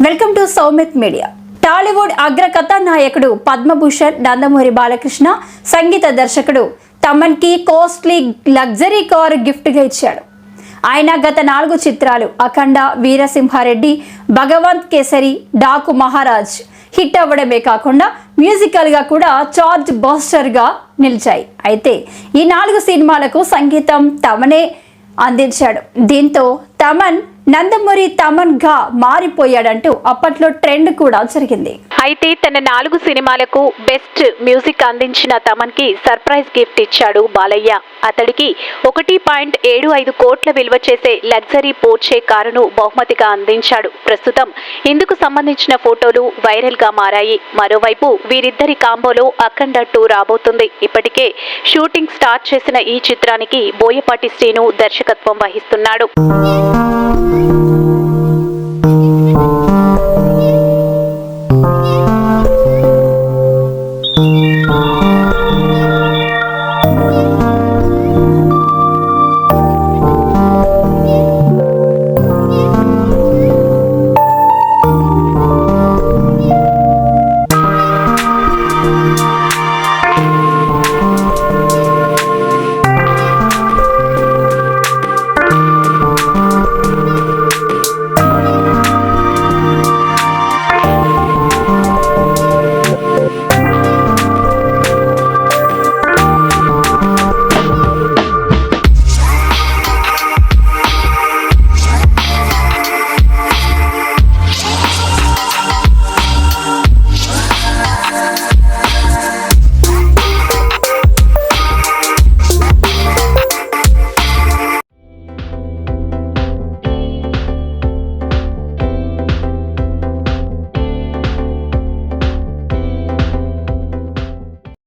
Welcome to Soumith media. Tollywood అగ్ర కథానాయకుడు పద్మభూషణ్ నందమూరి బాలకృష్ణ సంగీత దర్శకుడు తమన్ కి కాస్ట్లీ లగ్జరీ కారు గిఫ్ట్ గా ఇచ్చాడు. ఆయన గత 4 చిత్రాలు అఖండ, వీరసింహారెడ్డి, భగవంత్ కేసరి, డాకు మహారాజ్ హిట్ అవ్వడమే కాకుండా మ్యూజికల్ గా కూడా చార్జ్ బస్టర్ గా నిలిచాయి. అయితే ఈ 4 సినిమాలకు సంగీతం తమనే అందించాడు. దీంతో తమన్ నందమూరి తమన్ గా మారిపోయాడంటూ అప్పట్లో ట్రెండ్ కూడా జరిగింది. అయితే తన 4 సినిమాలకు బెస్ట్ మ్యూజిక్ అందించిన తమన్ కి సర్ప్రైజ్ గిఫ్ట్ ఇచ్చాడు బాలయ్య. అతడికి 1.75 కోట్ల విలువ చేసే లగ్జరీ పోర్చే కారును బహుమతిగా అందించాడు. ప్రస్తుతం ఇందుకు సంబంధించిన ఫోటోలు వైరల్ గా మారాయి. మరోవైపు వీరిద్దరి కాంబోలో అఖండ 2 రాబోతుంది. ఇప్పటికే షూటింగ్ స్టార్ట్ చేసిన ఈ చిత్రానికి బోయపాటి శ్రీను దర్శకత్వం వహిస్తున్నాడు.